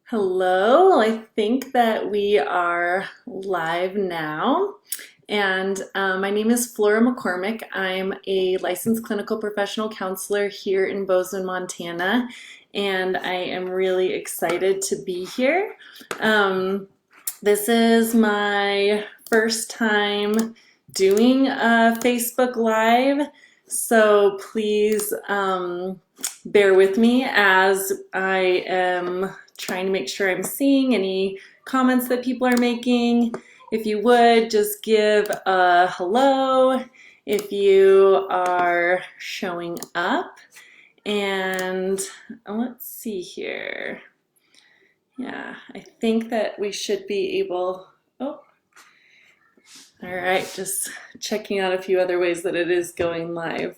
Hello, I think that we are live now. And my name is Flora McCormick. I'm a licensed clinical professional counselor here in Bozeman, Montana, and I am really excited to be here. This is my first time doing a Facebook Live, so please bear with me as I am trying to make sure I'm seeing any comments that people are making. If you would, just give a hello if you are showing up. And let's see here. Yeah, I think that we should be able, oh, all right, just checking out a few other ways that it is going live.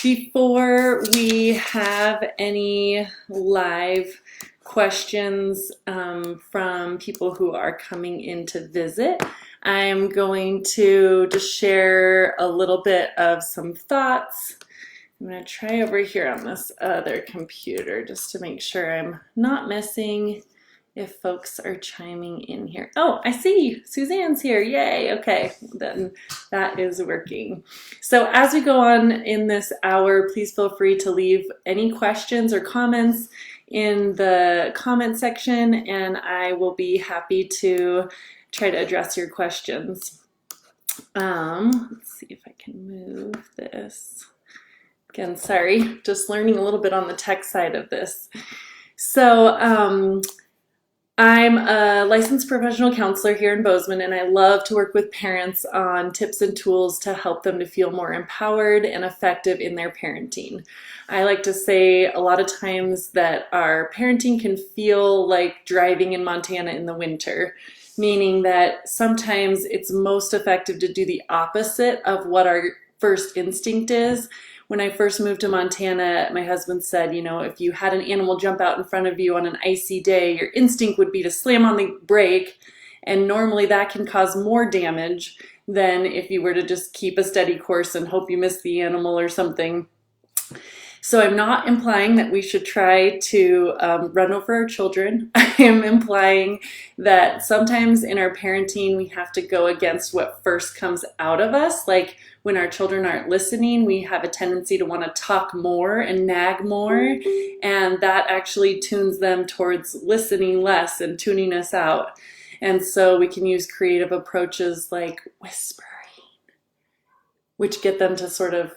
Before we have any live questions from people who are coming in to visit, I'm going to just share a little bit of some thoughts. I'm going to try over here on this other computer just to make sure I'm not missing if folks are chiming in here. Oh, I see Suzanne's here. Yay. Okay, then that is working. So as we go on in this hour, please feel free to leave any questions or comments in the comment section, and I will be happy to try to address your questions. Let's see if I can move this. Again, sorry, just learning a little bit on the tech side of this. So, I'm a licensed professional counselor here in Bozeman, and I love to work with parents on tips and tools to help them to feel more empowered and effective in their parenting. I like to say a lot of times that our parenting can feel like driving in Montana in the winter, meaning that sometimes it's most effective to do the opposite of what our first instinct is. When I first moved to Montana, my husband said, you know, if you had an animal jump out in front of you on an icy day, your instinct would be to slam on the brake, and normally that can cause more damage than if you were to just keep a steady course and hope you miss the animal or something. So I'm not implying that we should try to run over our children. I am implying that sometimes in our parenting, we have to go against what first comes out of us. Like when our children aren't listening, we have a tendency to want to talk more and nag more. And that actually tunes them towards listening less and tuning us out. And so we can use creative approaches like whispering, which get them to sort of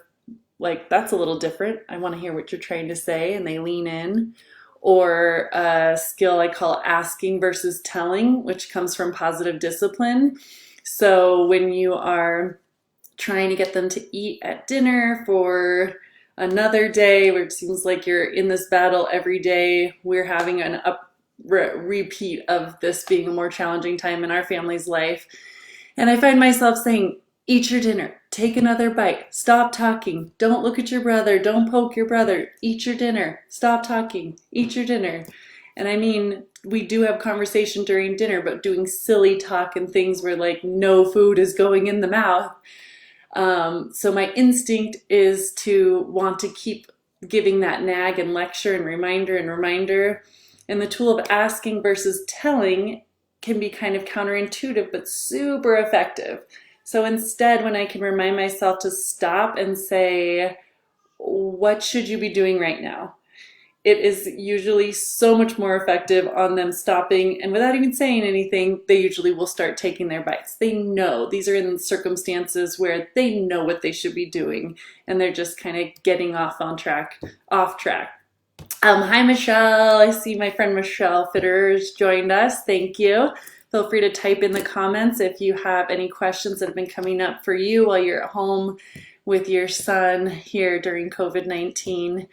like, that's a little different. I want to hear what you're trying to say, and they lean in. Or a skill I call asking versus telling, which comes from positive discipline. So when you are trying to get them to eat at dinner for another day where it seems like you're in this battle every day, we're having an repeat of this being a more challenging time in our family's life. And I find myself saying, eat your dinner, take another bite, stop talking, don't look at your brother, don't poke your brother, eat your dinner, stop talking, eat your dinner. And I mean, we do have conversation during dinner, but doing silly talk and things where like no food is going in the mouth. So my instinct is to want to keep giving that nag and lecture and reminder and reminder. And the tool of asking versus telling can be kind of counterintuitive, but super effective. So instead, when I can remind myself to stop and say, what should you be doing right now? It is usually so much more effective on them stopping, and without even saying anything, they usually will start taking their bites. They know, these are in circumstances where they know what they should be doing, and they're just kind of getting off track. Hi, Michelle. I see my friend Michelle Fitters joined us. Thank you. Feel free to type in the comments if you have any questions that have been coming up for you while you're at home with your son here during COVID-19.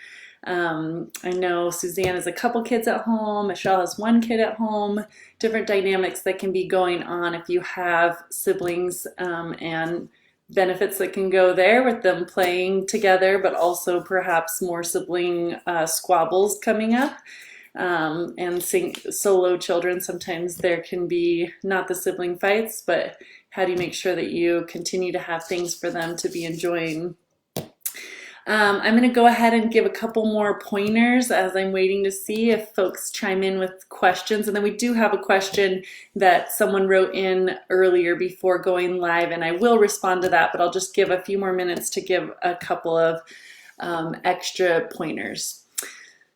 I know Suzanne has a couple kids at home. Michelle has one kid at home. Different dynamics that can be going on if you have siblings and benefits that can go there with them playing together, but also perhaps more sibling squabbles coming up. And solo children, sometimes there can be not the sibling fights, but how do you make sure that you continue to have things for them to be enjoying? I'm going to go ahead and give a couple more pointers as I'm waiting to see if folks chime in with questions. And then we do have a question that someone wrote in earlier before going live, and I will respond to that, but I'll just give a few more minutes to give a couple of extra pointers.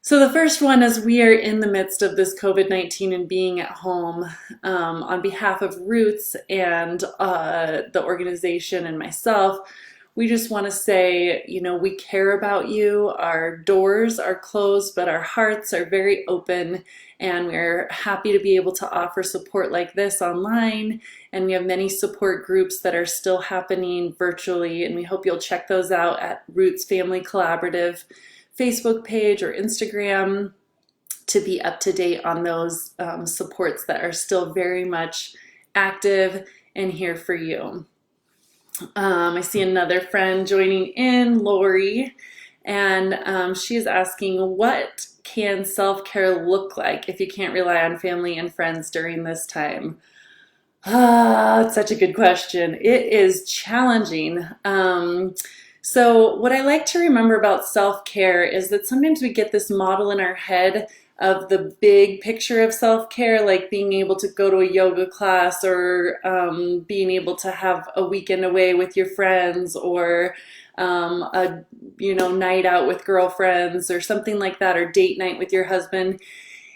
So the first one is we are in the midst of this COVID-19 and being at home. On behalf of Roots and the organization and myself, we just want to say, we care about you. Our doors are closed, but our hearts are very open, and we're happy to be able to offer support like this online. And we have many support groups that are still happening virtually, and we hope you'll check those out at Roots Family Collaborative Facebook page or Instagram to be up to date on those supports that are still very much active and here for you. I see another friend joining in, Lori, and she is asking, what can self-care look like if you can't rely on family and friends during this time? It's such a good question. It is challenging. So what I like to remember about self-care is that sometimes we get this model in our head of the big picture of self-care, like being able to go to a yoga class or being able to have a weekend away with your friends or a night out with girlfriends or something like that, or date night with your husband.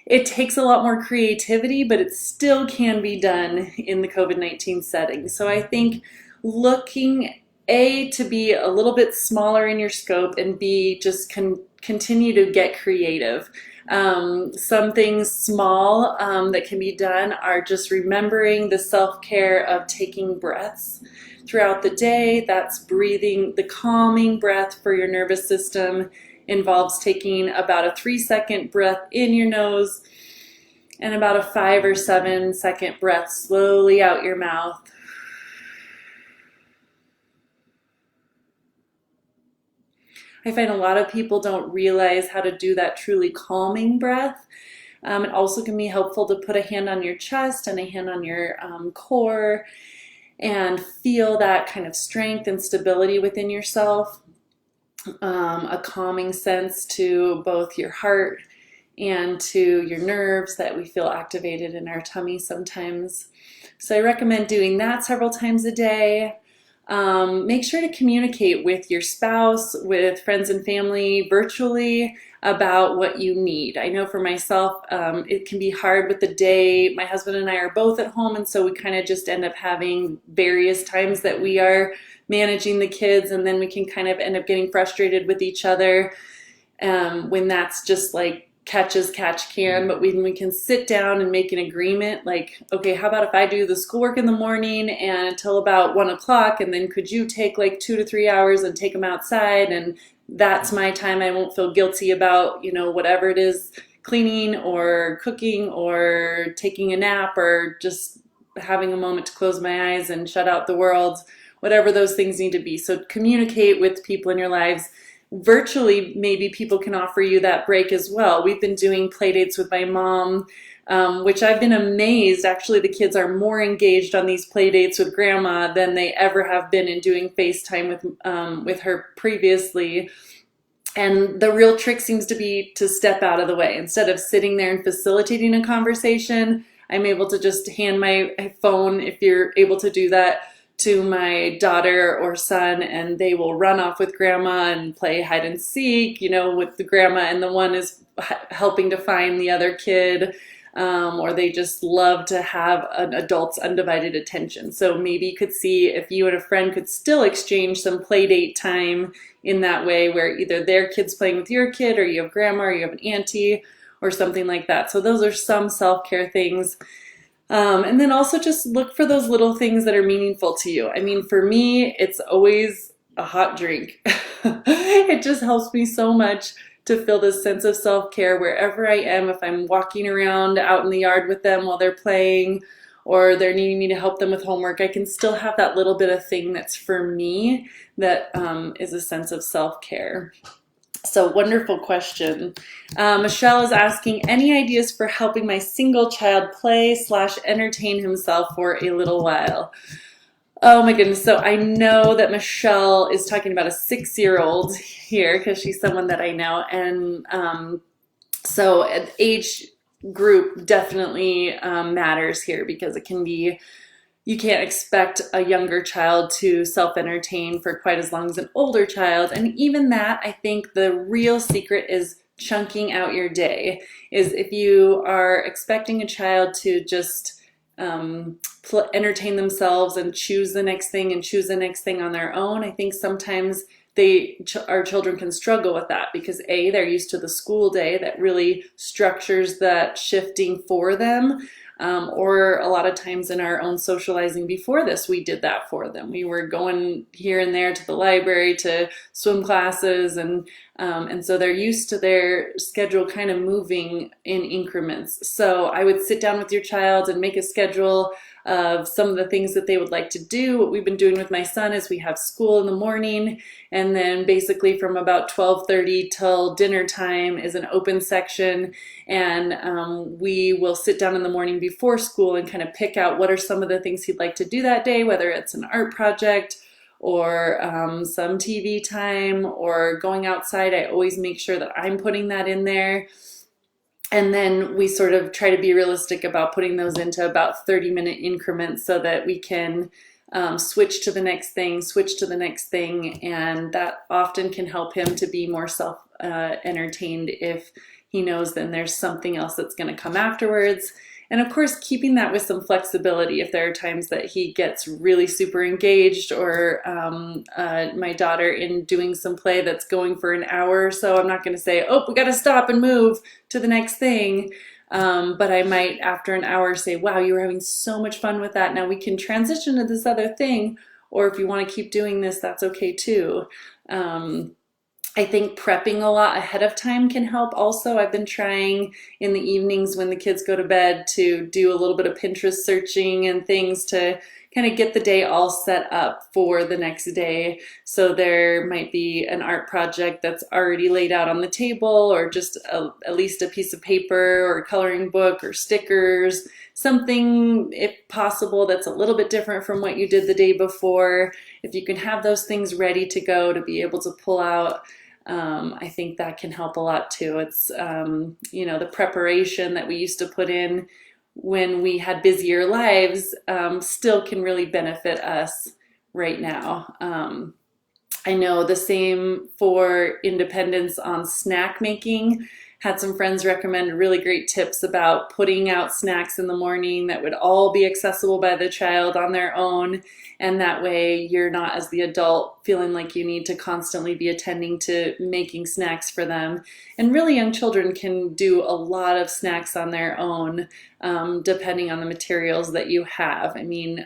It takes a lot more creativity, but it still can be done in the COVID-19 setting. So I think looking to be a little bit smaller in your scope, and B, just continue to get creative. Some things small that can be done are just remembering the self-care of taking breaths throughout the day. That's breathing. The calming breath for your nervous system involves taking about a 3-second breath in your nose and about a 5 or 7 second breath slowly out your mouth. I find a lot of people don't realize how to do that truly calming breath. It also can be helpful to put a hand on your chest and a hand on your core and feel that kind of strength and stability within yourself. A calming sense to both your heart and to your nerves that we feel activated in our tummy sometimes. So I recommend doing that several times a day. Make sure to communicate with your spouse, with friends and family virtually about what you need. I know for myself, it can be hard with the day. My husband and I are both at home, and so we kind of just end up having various times that we are managing the kids, and then we can kind of end up getting frustrated with each other when that's just like catch as catch can. But when we can sit down and make an agreement, like, okay, how about if I do the schoolwork in the morning and until about 1 o'clock, and then could you take like 2 to 3 hours and take them outside, and that's my time. I won't feel guilty about, whatever it is, cleaning or cooking or taking a nap or just having a moment to close my eyes and shut out the world, whatever those things need to be. So communicate with people in your lives. Virtually, maybe people can offer you that break as well. We've been doing play dates with my mom, which I've been amazed. Actually, the kids are more engaged on these play dates with grandma than they ever have been in doing FaceTime with her previously. And the real trick seems to be to step out of the way. Instead of sitting there and facilitating a conversation, I'm able to just hand my phone, if you're able to do that, to my daughter or son, and they will run off with grandma and play hide and seek, with the grandma, and the one is helping to find the other kid, or they just love to have an adult's undivided attention. So maybe you could see if you and a friend could still exchange some play date time in that way, where either their kid's playing with your kid, or you have grandma, or you have an auntie, or something like that. So those are some self-care things. And then also just look for those little things that are meaningful to you. I mean, for me, it's always a hot drink. It just helps me so much to feel this sense of self-care wherever I am. If I'm walking around out in the yard with them while they're playing, or they're needing me to help them with homework, I can still have that little bit of thing that's for me that is a sense of self-care. So wonderful question. Michelle is asking, any ideas for helping my single child play/entertain himself for a little while? Oh my goodness. So I know that Michelle is talking about a 6-year-old here because she's someone that I know. And so age group definitely matters here because it can be, you can't expect a younger child to self-entertain for quite as long as an older child. And even that, I think the real secret is chunking out your day. Is if you are expecting a child to just entertain themselves and choose the next thing and choose the next thing on their own, I think sometimes our children can struggle with that because they're used to the school day that really structures that shifting for them. Or a lot of times in our own socializing before this, we did that for them. We were going here and there to the library, to swim classes, and so they're used to their schedule kind of moving in increments. So I would sit down with your child and make a schedule of some of the things that they would like to do. What we've been doing with my son is we have school in the morning, and then basically from about 12:30 till dinner time is an open section, and we will sit down in the morning before school and kind of pick out what are some of the things he'd like to do that day, whether it's an art project or some TV time or going outside. I always make sure that I'm putting that in there. And then we sort of try to be realistic about putting those into about 30-minute increments so that we can switch to the next thing, switch to the next thing. And that often can help him to be more self-entertained if he knows then there's something else that's going to come afterwards. And of course, keeping that with some flexibility. If there are times that he gets really super engaged, or my daughter in doing some play that's going for an hour or so, I'm not going to say, oh, we got to stop and move to the next thing. But I might, after an hour, say, wow, you were having so much fun with that. Now we can transition to this other thing. Or if you want to keep doing this, that's okay too. I think prepping a lot ahead of time can help also. I've been trying in the evenings when the kids go to bed to do a little bit of Pinterest searching and things to kind of get the day all set up for the next day. So there might be an art project that's already laid out on the table, or just at least a piece of paper or a coloring book or stickers, something, if possible, that's a little bit different from what you did the day before. If you can have those things ready to go to be able to pull out, I think that can help a lot too. It's, the preparation that we used to put in when we had busier lives still can really benefit us right now. I know the same for independence on snack making. Had some friends recommend really great tips about putting out snacks in the morning that would all be accessible by the child on their own. And that way you're not, as the adult, feeling like you need to constantly be attending to making snacks for them. And really young children can do a lot of snacks on their own, depending on the materials that you have. I mean,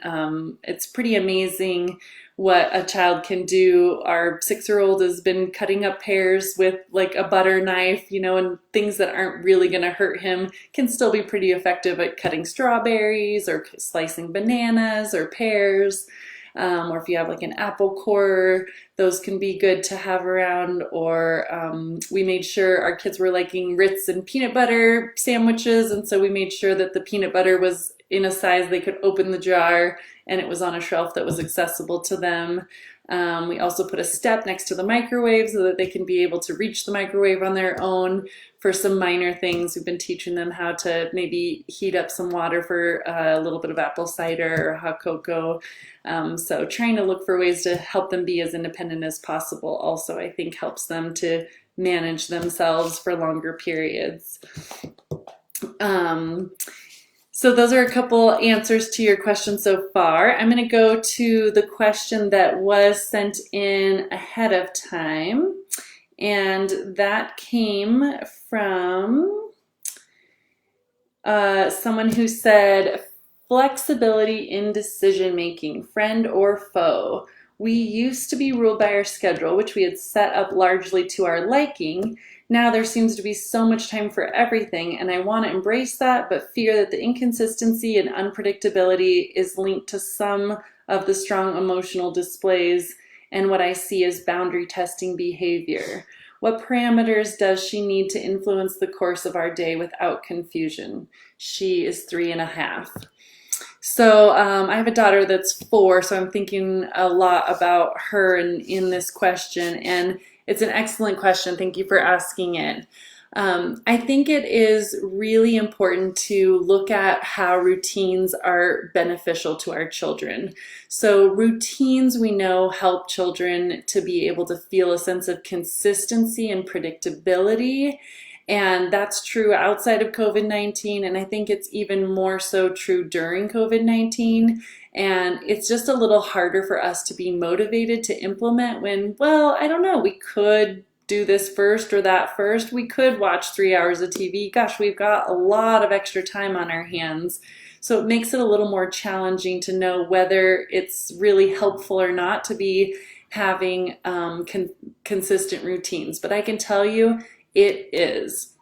it's pretty amazing what a child can do. Our 6-year-old has been cutting up pears with like a butter knife, and things that aren't really going to hurt him, can still be pretty effective at cutting strawberries or slicing bananas or pears. Or if you have like an apple core, those can be good to have around. Or we made sure our kids were liking Ritz and peanut butter sandwiches, and so we made sure that the peanut butter was in a size they could open the jar and it was on a shelf that was accessible to them. We also put a step next to the microwave so that they can be able to reach the microwave on their own for some minor things. We've been teaching them how to maybe heat up some water for a little bit of apple cider or hot cocoa. So trying to look for ways to help them be as independent as possible also, I think, helps them to manage themselves for longer periods. So those are a couple answers to your question so far. I'm going to go to the question that was sent in ahead of time, and that came from someone who said, flexibility in decision making, friend or foe. We used to be ruled by our schedule, which we had set up largely to our liking. Now there seems to be so much time for everything, and I want to embrace that, but fear that the inconsistency and unpredictability is linked to some of the strong emotional displays and what I see as boundary testing behavior. What parameters does she need to influence the course of our day without confusion? She is 3.5. I have a daughter that's 4, so I'm thinking a lot about her in this question, and it's an excellent question. Thank you for asking it. I think it is really important to look at how routines are beneficial to our children. So routines, we know, help children to be able to feel a sense of consistency and predictability. And that's true outside of COVID-19, and I think it's even more so true during COVID-19. And it's just a little harder for us to be motivated to implement when, well, I don't know, we could do this first or that first. We could watch 3 hours of TV. Gosh, we've got a lot of extra time on our hands. So it makes it a little more challenging to know whether it's really helpful or not to be having consistent routines. But I can tell you, it is.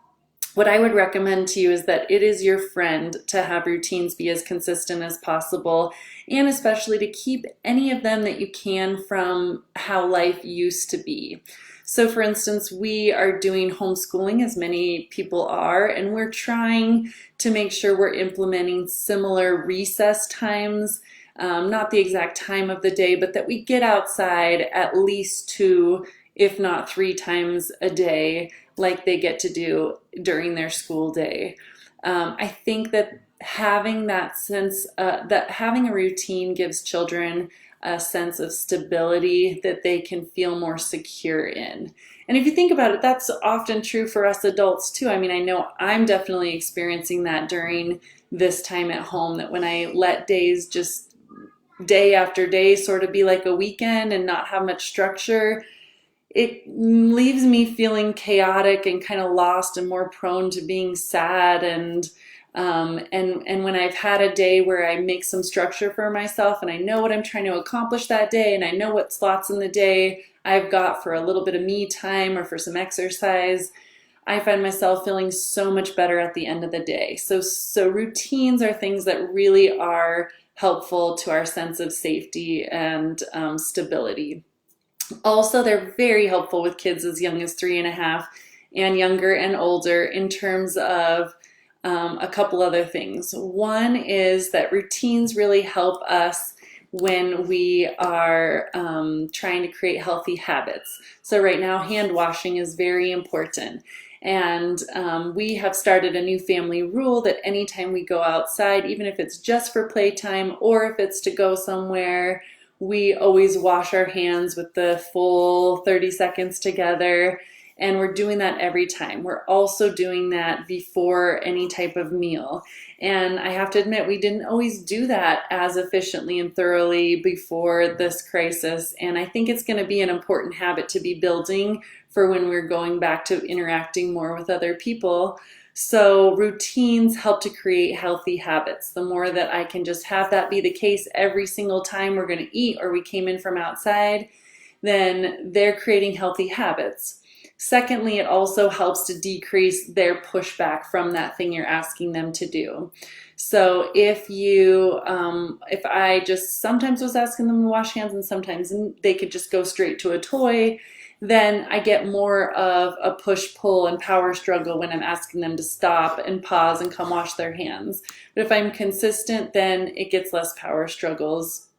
What I would recommend to you is that it is your friend to have routines be as consistent as possible, and especially to keep any of them that you can from how life used to be. So for instance, we are doing homeschooling, as many people are, and we're trying to make sure we're implementing similar recess times, not the exact time of the day, but that we get outside at least 2, if not 3 times a day, like they get to do during their school day. I think that having that sense, that having a routine gives children a sense of stability that they can feel more secure in. And if you think about it, that's often true for us adults too. I mean, I know I'm definitely experiencing that during this time at home, that when I let days just day after day sort of be like a weekend and not have much structure, it leaves me feeling chaotic and kind of lost and more prone to being sad. And when I've had a day where I make some structure for myself and I know what I'm trying to accomplish that day, and I know what slots in the day I've got for a little bit of me time or for some exercise, I find myself feeling so much better at the end of the day. So routines are things that really are helpful to our sense of safety and stability. Also, they're very helpful with kids as young as 3.5 and younger and older in terms of a couple other things. One is that routines really help us when we are trying to create healthy habits. So right now, hand washing is very important. And we have started a new family rule that anytime we go outside, even if it's just for playtime or if it's to go somewhere, we always wash our hands with the full 30 seconds together, and we're doing that every time. We're also doing that before any type of meal. And I have to admit, we didn't always do that as efficiently and thoroughly before this crisis. And I think it's going to be an important habit to be building for when we're going back to interacting more with other people. So routines help to create healthy habits. The more that I can just have that be the case every single time we're going to eat or we came in from outside, then they're creating healthy habits. Secondly, it also helps to decrease their pushback from that thing you're asking them to do. So if I just sometimes was asking them to wash hands and sometimes they could just go straight to a toy, then I get more of a push-pull and power struggle when I'm asking them to stop and pause and come wash their hands. But if I'm consistent, then it gets less power struggles.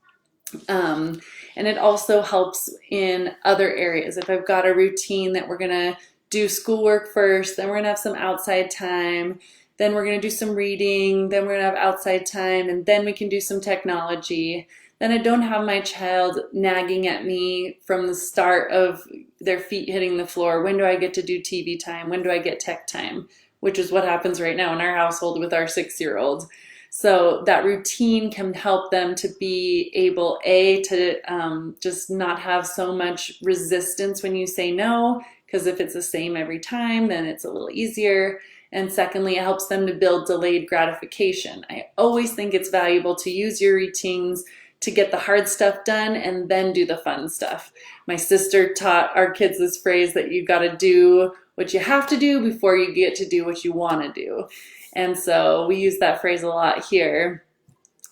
And it also helps in other areas. If I've got a routine that we're going to do schoolwork first, then we're going to have some outside time, then we're going to do some reading, then we're going to have outside time, and then we can do some technology. Then I don't have my child nagging at me from the start of their feet hitting the floor. When do I get to do TV time? When do I get tech time? Which is what happens right now in our household with our 6-year-old. So that routine can help them to be able, to just not have so much resistance when you say no, because if it's the same every time, then it's a little easier. And secondly, it helps them to build delayed gratification. I always think it's valuable to use your routines to get the hard stuff done and then do the fun stuff. My sister taught our kids this phrase that you got to do what you have to do before you get to do what you want to do. And so we use that phrase a lot here.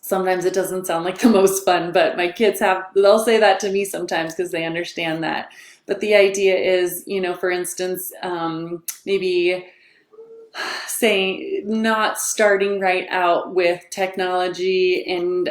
Sometimes it doesn't sound like the most fun, but my kids they'll say that to me sometimes because they understand that. But the idea is, for instance, maybe saying, not starting right out with technology and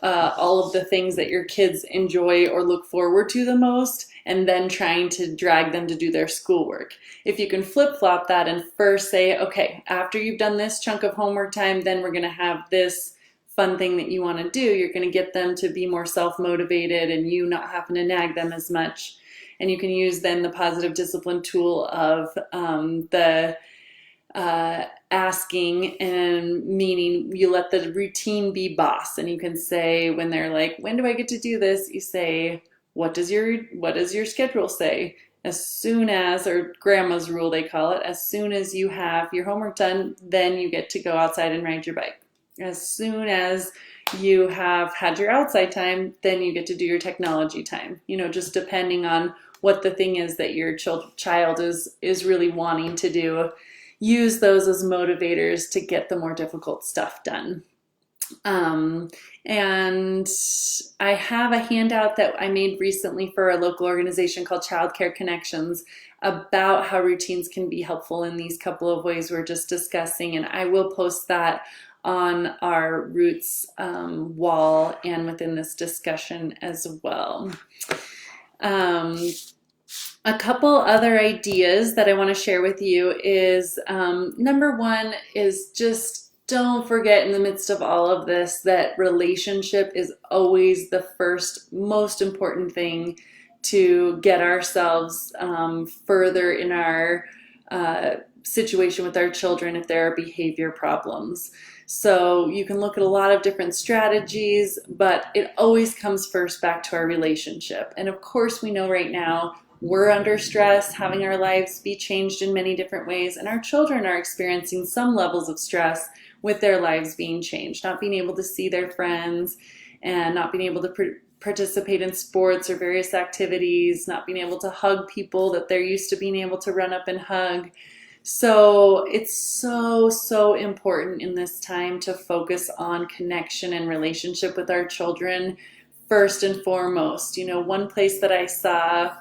all of the things that your kids enjoy or look forward to the most, and then trying to drag them to do their schoolwork. If you can flip flop that and first say, okay, after you've done this chunk of homework time, then we're going to have this fun thing that you want to do. You're going to get them to be more self-motivated and you not having to nag them as much. And you can use then the positive discipline tool of the asking, and meaning you let the routine be boss. And you can say, when they're like, when do I get to do this? You say, what does your schedule say? As soon as, or grandma's rule they call it, as soon as you have your homework done, then you get to go outside and ride your bike. As soon as you have had your outside time, then you get to do your technology time. Just depending on what the thing is that your child is really wanting to do. Use those as motivators to get the more difficult stuff done. And I have a handout that I made recently for a local organization called Childcare Connections about how routines can be helpful in these couple of ways we're just discussing, and I will post that on our Roots wall and within this discussion as well. A couple other ideas that I want to share with you is, number one is just don't forget in the midst of all of this that relationship is always the first most important thing to get ourselves further in our situation with our children if there are behavior problems. So you can look at a lot of different strategies, but it always comes first back to our relationship. And of course we know right now we're under stress, having our lives be changed in many different ways, and our children are experiencing some levels of stress with their lives being changed, not being able to see their friends and not being able to participate in sports or various activities, not being able to hug people that they're used to being able to run up and hug. So it's so important in this time to focus on connection and relationship with our children first and foremost. One place that I saw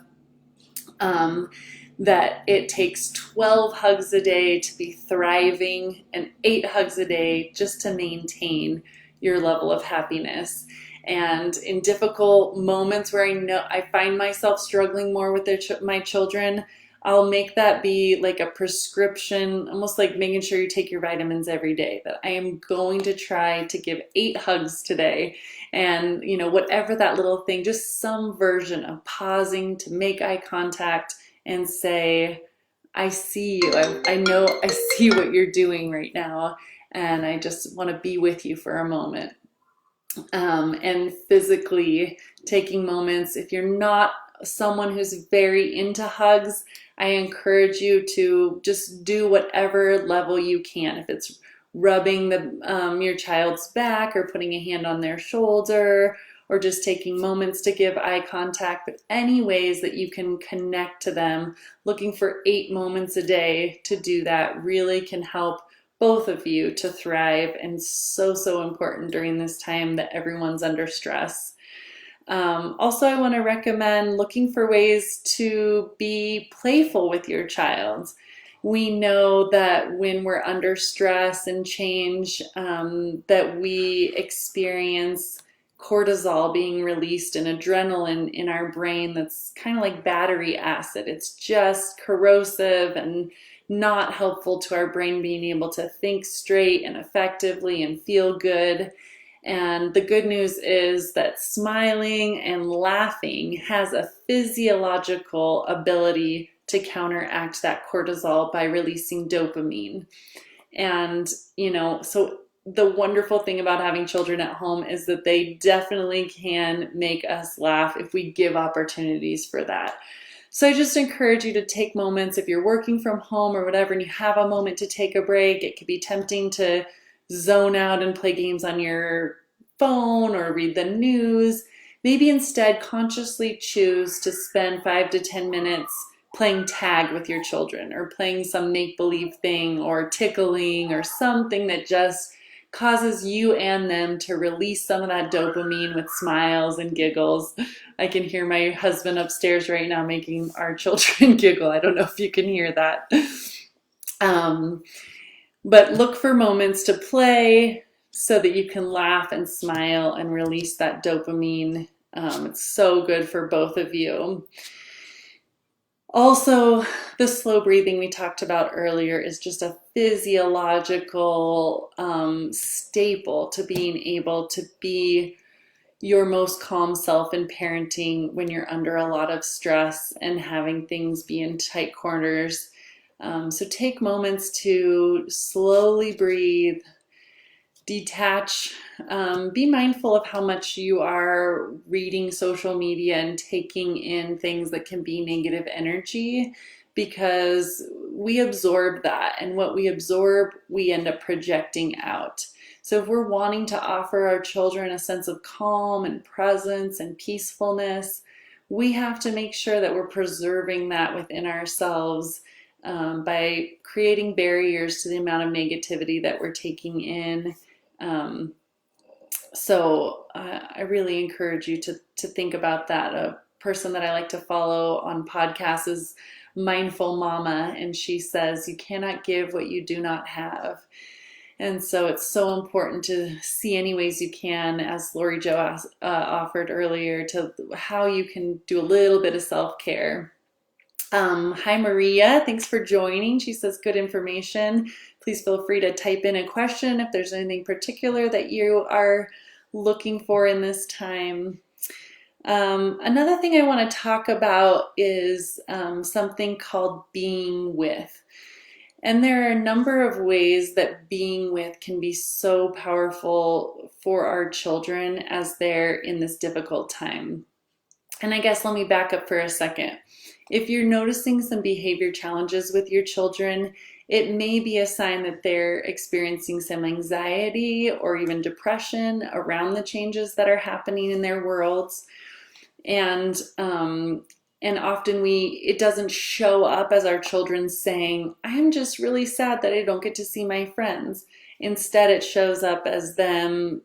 that it takes 12 hugs a day to be thriving and 8 hugs a day just to maintain your level of happiness. And in difficult moments where I find myself struggling more with my children, I'll make that be like a prescription, almost like making sure you take your vitamins every day, that I am going to try to give 8 hugs today. And, whatever that little thing, just some version of pausing to make eye contact and say, I see you. I know I see what you're doing right now. And I just want to be with you for a moment. And physically taking moments. If you're not someone who's very into hugs, I encourage you to just do whatever level you can. If it's rubbing your child's back or putting a hand on their shoulder or just taking moments to give eye contact, but any ways that you can connect to them, looking for 8 moments a day to do that really can help both of you to thrive, and so important during this time that everyone's under stress. Also, I want to recommend looking for ways to be playful with your child. We know that when we're under stress and change, that we experience cortisol being released and adrenaline in our brain that's kind of like battery acid. It's just corrosive and not helpful to our brain being able to think straight and effectively and feel good. And the good news is that smiling and laughing has a physiological ability to counteract that cortisol by releasing dopamine. And, so the wonderful thing about having children at home is that they definitely can make us laugh if we give opportunities for that. So I just encourage you to take moments if you're working from home or whatever and you have a moment to take a break. It could be tempting to zone out and play games on your phone or read the news. Maybe instead consciously choose to spend 5 to 10 minutes playing tag with your children or playing some make-believe thing or tickling or something that just causes you and them to release some of that dopamine with smiles and giggles. I can hear my husband upstairs right now making our children giggle. I don't know if you can hear that. But look for moments to play so that you can laugh and smile and release that dopamine. It's so good for both of you. Also, the slow breathing we talked about earlier is just a physiological staple to being able to be your most calm self in parenting when you're under a lot of stress and having things be in tight corners. So take moments to slowly breathe, detach, be mindful of how much you are reading social media and taking in things that can be negative energy, because we absorb that, and what we absorb, we end up projecting out. So if we're wanting to offer our children a sense of calm and presence and peacefulness, we have to make sure that we're preserving that within ourselves by creating barriers to the amount of negativity that we're taking in. So I really encourage you to think about that. A person that I like to follow on podcasts is Mindful Mama, and she says, you cannot give what you do not have. And so it's so important to see any ways you can, as Lori Jo offered earlier, to how you can do a little bit of self-care. Hi, Maria. Thanks for joining. She says, good information. Please feel free to type in a question if there's anything particular that you are looking for in this time. Another thing I want to talk about is something called being with. And there are a number of ways that being with can be so powerful for our children as they're in this difficult time. And I guess let me back up for a second. If you're noticing some behavior challenges with your children, it may be a sign that they're experiencing some anxiety or even depression around the changes that are happening in their worlds. And often it doesn't show up as our children saying, I'm just really sad that I don't get to see my friends. Instead, it shows up as them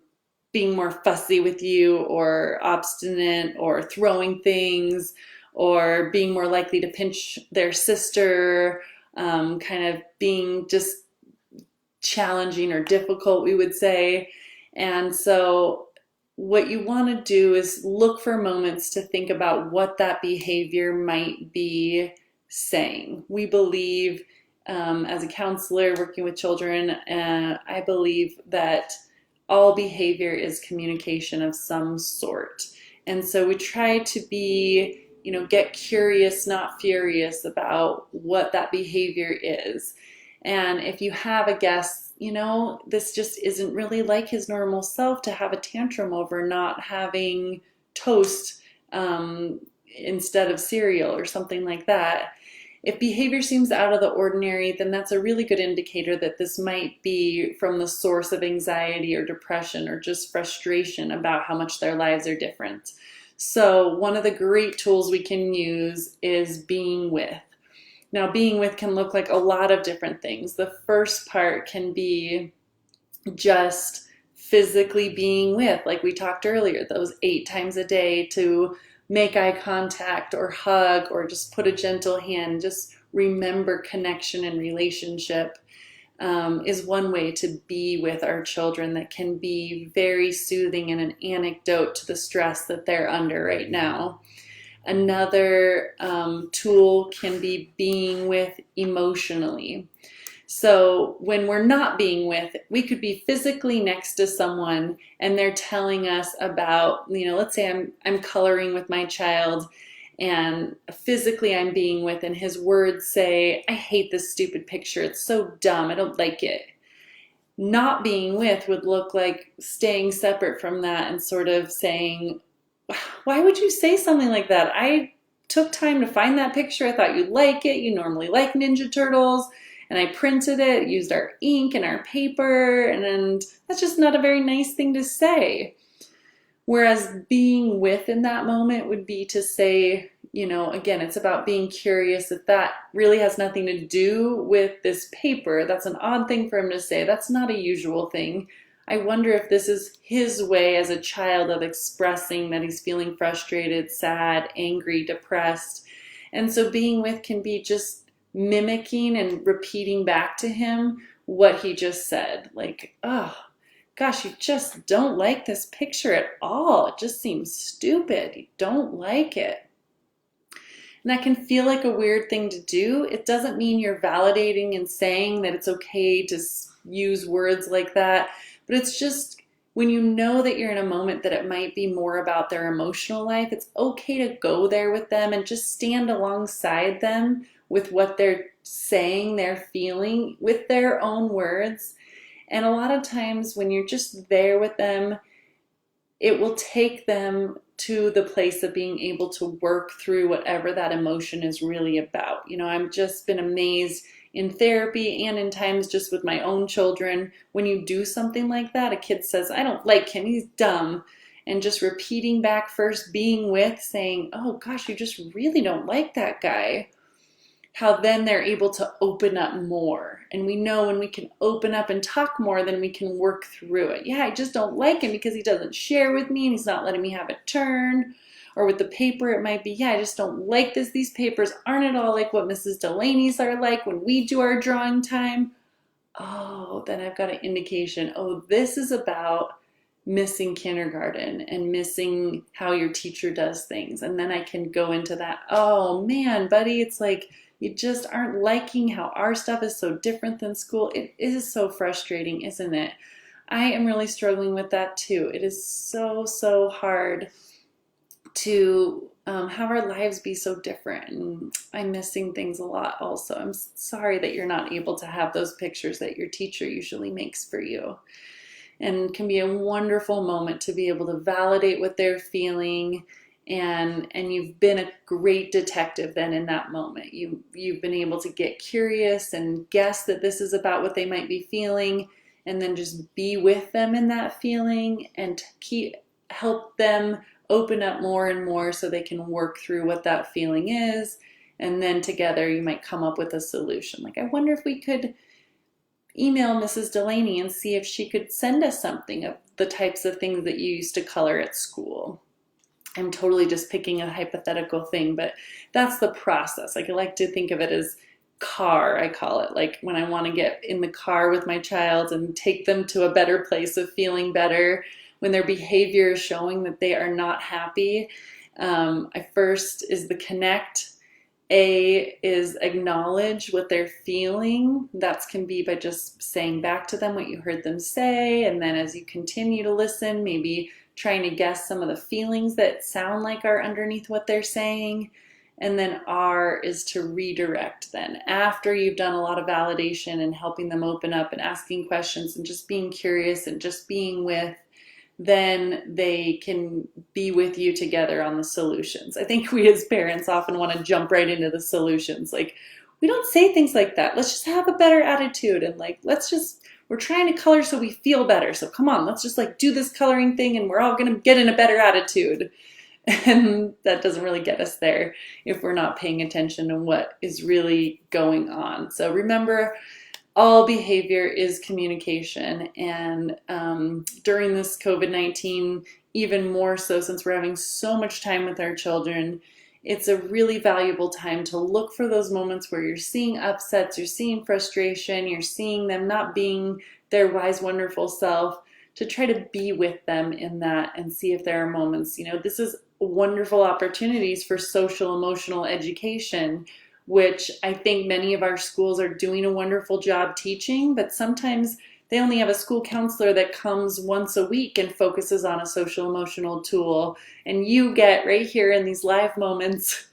being more fussy with you, or obstinate, or throwing things, or being more likely to pinch their sister, kind of being just challenging or difficult, we would say. And so what you want to do is look for moments to think about what that behavior might be saying. We believe, as a counselor working with children, I believe that all behavior is communication of some sort. And so we try to be, get curious, not furious about what that behavior is. And if you have a guess, this just isn't really like his normal self to have a tantrum over not having toast instead of cereal or something like that. If behavior seems out of the ordinary, then that's a really good indicator that this might be from the source of anxiety or depression or just frustration about how much their lives are different. So one of the great tools we can use is being with. Now, being with can look like a lot of different things. The first part can be just physically being with, like we talked earlier, those 8 times a day to make eye contact or hug or just put a gentle hand. Just remember connection and relationship is one way to be with our children that can be very soothing and an antidote to the stress that they're under right now. Another tool can be being with emotionally. So when we're not being with, we could be physically next to someone and they're telling us about, let's say I'm coloring with my child and physically I'm being with, and his words say, I hate this stupid picture. It's so dumb. I don't like it. Not being with would look like staying separate from that and sort of saying, why would you say something like that? I took time to find that picture. I thought you'd like it. You normally like Ninja Turtles. And I printed it, used our ink and our paper, and that's just not a very nice thing to say. Whereas being with in that moment would be to say, again, it's about being curious if that really has nothing to do with this paper. That's an odd thing for him to say. That's not a usual thing. I wonder if this is his way as a child of expressing that he's feeling frustrated, sad, angry, depressed. And so being with can be just mimicking and repeating back to him what he just said. Like, oh, gosh, you just don't like this picture at all. It just seems stupid. You don't like it. And that can feel like a weird thing to do. It doesn't mean you're validating and saying that it's okay to use words like that, but it's just when you know that you're in a moment that it might be more about their emotional life, it's okay to go there with them and just stand alongside them with what they're saying, they're feeling with their own words. And a lot of times when you're just there with them, it will take them to the place of being able to work through whatever that emotion is really about. You know, I've just been amazed in therapy and in times just with my own children, when you do something like that, a kid says, I don't like him, he's dumb. And just repeating back first, being with, saying, oh gosh, you just really don't like that guy. How then they're able to open up more. And we know when we can open up and talk more, then we can work through it. Yeah, I just don't like him because he doesn't share with me and he's not letting me have a turn. Or with the paper, it might be, yeah, I just don't like this. These papers aren't at all like what Mrs. Delaney's are like when we do our drawing time. Oh, then I've got an indication. Oh, this is about missing kindergarten and missing how your teacher does things. And then I can go into that. Oh man, buddy, it's like you just aren't liking how our stuff is so different than school. It is so frustrating, isn't it? I am really struggling with that too. It is so hard to have our lives be so different. And I'm missing things a lot also. I'm sorry that you're not able to have those pictures that your teacher usually makes for you. And it can be a wonderful moment to be able to validate what they're feeling. And you've been a great detective then in that moment. You've been able to get curious and guess that this is about what they might be feeling, and then just be with them in that feeling and help them open up more and more so they can work through what that feeling is. And then together you might come up with a solution. Like, I wonder if we could email Mrs. Delaney and see if she could send us something of the types of things that you used to color at school. I'm totally just picking a hypothetical thing, but that's the process. Like, I like to think of it as car, I call it. Like when I want to get in the car with my child and take them to a better place of feeling better, when their behavior is showing that they are not happy, I first is the connect. A is acknowledge what they're feeling. That can be by just saying back to them what you heard them say. And then as you continue to listen, maybe trying to guess some of the feelings that sound like are underneath what they're saying. And then R is to redirect then. After you've done a lot of validation and helping them open up and asking questions and just being curious and just being with, then they can be with you together on the solutions. I think we as parents often want to jump right into the solutions. Like, we don't say things like that. Let's just have a better attitude, and like, we're trying to color so we feel better. So come on, let's just like do this coloring thing and we're all going to get in a better attitude. And that doesn't really get us there if we're not paying attention to what is really going on. So remember, all behavior is communication, and during this COVID-19, even more so since we're having so much time with our children, it's a really valuable time to look for those moments where you're seeing upsets, you're seeing frustration, you're seeing them not being their wise, wonderful self, to try to be with them in that and see if there are moments. This is wonderful opportunities for social emotional education, which I think many of our schools are doing a wonderful job teaching, but sometimes they only have a school counselor that comes once a week and focuses on a social emotional tool. And you get right here in these live moments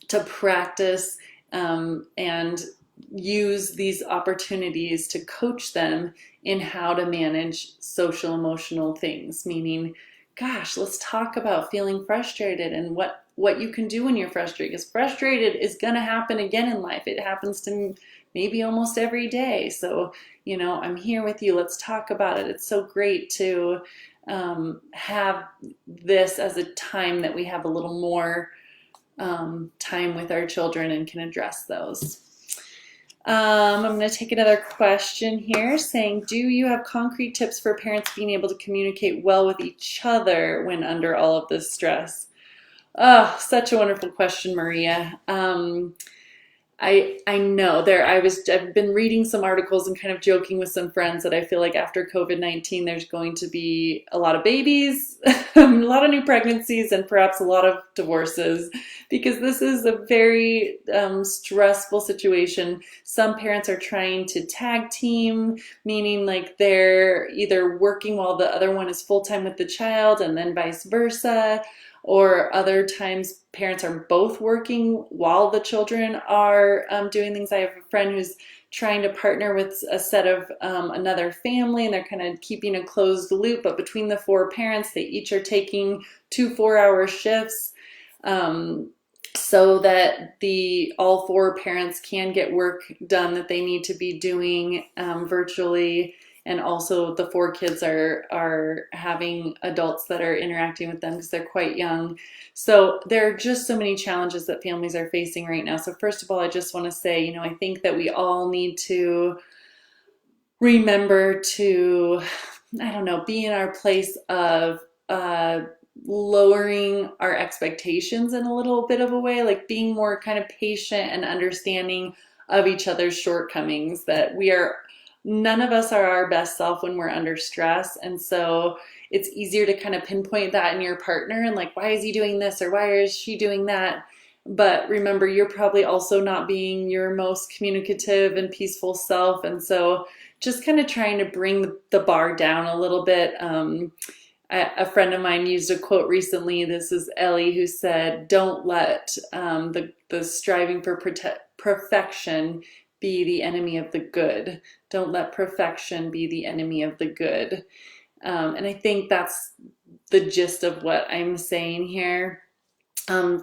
to practice and use these opportunities to coach them in how to manage social emotional things, meaning, gosh, let's talk about feeling frustrated and what you can do when you're frustrated. Because frustrated is going to happen again in life. It happens to me maybe almost every day. So, I'm here with you. Let's talk about it. It's so great to have this as a time that we have a little more time with our children and can address those. I'm going to take another question here saying, do you have concrete tips for parents being able to communicate well with each other when under all of this stress? Oh, such a wonderful question, Maria. I know I've been reading some articles and kind of joking with some friends that I feel like after COVID-19 there's going to be a lot of babies, a lot of new pregnancies, and perhaps a lot of divorces because this is a very stressful situation. Some parents are trying to tag team, meaning like they're either working while the other one is full-time with the child and then vice versa. Or other times parents are both working while the children are doing things. I have a friend who's trying to partner with a set of another family, and they're kind of keeping a closed loop, but between the four parents, they each are taking 2 4-hour shifts so that all four parents can get work done that they need to be doing virtually. And also the four kids are having adults that are interacting with them because they're quite young. So there are just so many challenges that families are facing right now. So first of all, I just want to say, I think that we all need to remember to, I don't know, be in our place of lowering our expectations in a little bit of a way, like being more kind of patient and understanding of each other's shortcomings, that none of us are our best self when we're under stress. And so it's easier to kind of pinpoint that in your partner and like, why is he doing this or why is she doing that? But remember, you're probably also not being your most communicative and peaceful self. And so just kind of trying to bring the bar down a little bit. A friend of mine used a quote recently. This is Ellie, who said, don't let the striving for perfection be the enemy of the good. Don't let perfection be the enemy of the good. And I think that's the gist of what I'm saying here.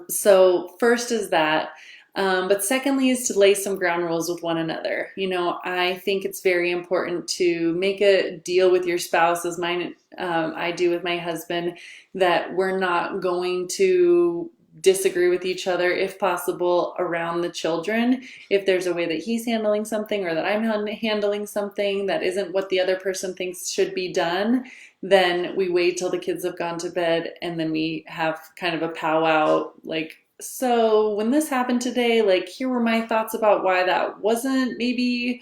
So first is that, but secondly is to lay some ground rules with one another. I think it's very important to make a deal with your spouse, as I do with my husband, that we're not going to disagree with each other, if possible, around the children. If there's a way that he's handling something or that I'm handling something that isn't what the other person thinks should be done, then we wait till the kids have gone to bed and then we have kind of a powwow, like, so when this happened today, like, here were my thoughts about why that wasn't maybe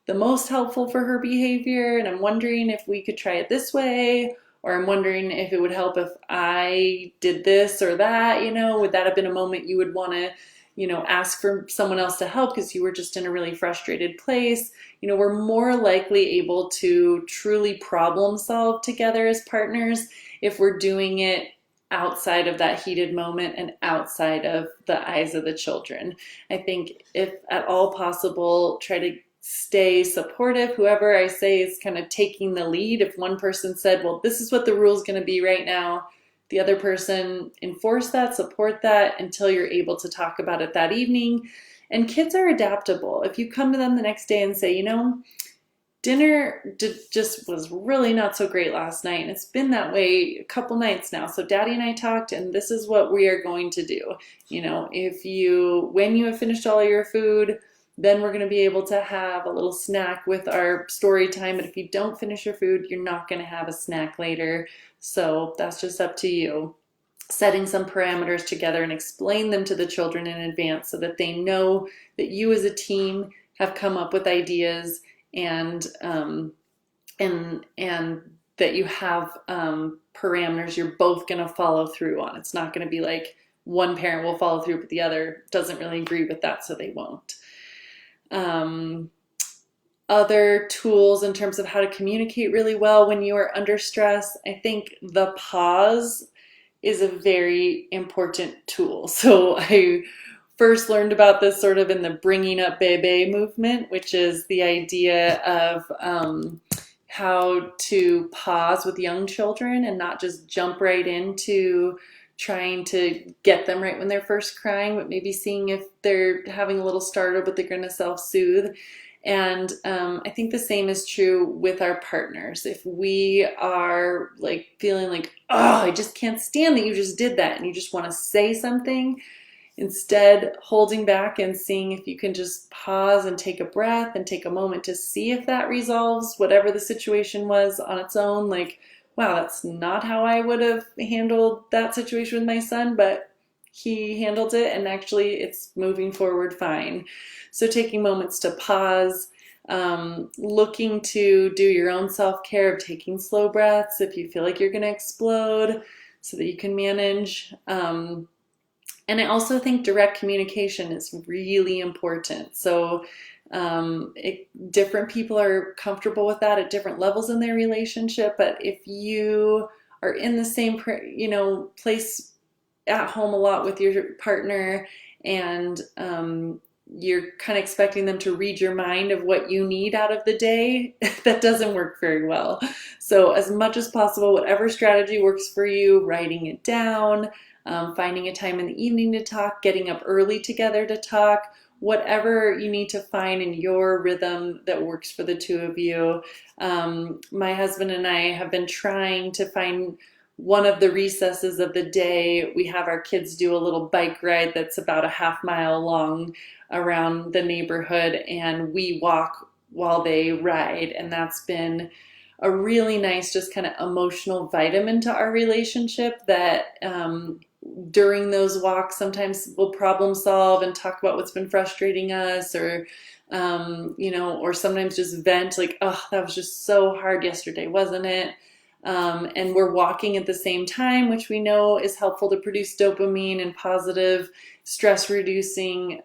the most helpful for her behavior, and I'm wondering if we could try it this way, or I'm wondering if it would help if I did this or that. Would that have been a moment you would want to, ask for someone else to help because you were just in a really frustrated place? We're more likely able to truly problem solve together as partners if we're doing it outside of that heated moment and outside of the eyes of the children. I think if at all possible, try to stay supportive. Whoever I say is kind of taking the lead. If one person said, well, this is what the rule is going to be right now, the other person enforce that, support that until you're able to talk about it that evening. And kids are adaptable. If you come to them the next day and say, dinner just was really not so great last night, and it's been that way a couple nights now, so Daddy and I talked and this is what we are going to do. When you have finished all your food, then we're going to be able to have a little snack with our story time. But if you don't finish your food, you're not going to have a snack later. So that's just up to you. Setting some parameters together and explain them to the children in advance so that they know that you as a team have come up with ideas and that you have parameters you're both going to follow through on. It's not going to be like one parent will follow through, but the other doesn't really agree with that, so they won't. Other tools in terms of how to communicate really well when you are under stress, I think the pause is a very important tool. So I first learned about this sort of in the Bringing Up Bebe movement, which is the idea of how to pause with young children and not just jump right into trying to get them right when they're first crying, but maybe seeing if they're having a little startle, but they're going to self-soothe. And I think the same is true with our partners. If we are like feeling like, oh, I just can't stand that you just did that, and you just want to say something, instead holding back and seeing if you can just pause and take a breath and take a moment to see if that resolves whatever the situation was on its own. Like, wow, that's not how I would have handled that situation with my son, but he handled it, and actually it's moving forward fine. So taking moments to pause, looking to do your own self-care of taking slow breaths if you feel like you're going to explode so that you can manage. And I also think direct communication is really important. So different people are comfortable with that at different levels in their relationship, but if you are in the same place at home a lot with your partner, and you're kind of expecting them to read your mind of what you need out of the day, that doesn't work very well. So as much as possible, whatever strategy works for you, writing it down, finding a time in the evening to talk, getting up early together to talk, whatever you need to find in your rhythm that works for the two of you. My husband and I have been trying to find one of the recesses of the day. We have our kids do a little bike ride that's about a half-mile long around the neighborhood, and we walk while they ride, and that's been a really nice just kind of emotional vitamin to our relationship, that during those walks sometimes we'll problem solve and talk about what's been frustrating us, or or sometimes just vent like, oh, that was just so hard yesterday, wasn't it? And we're walking at the same time, which we know is helpful to produce dopamine and positive stress reducing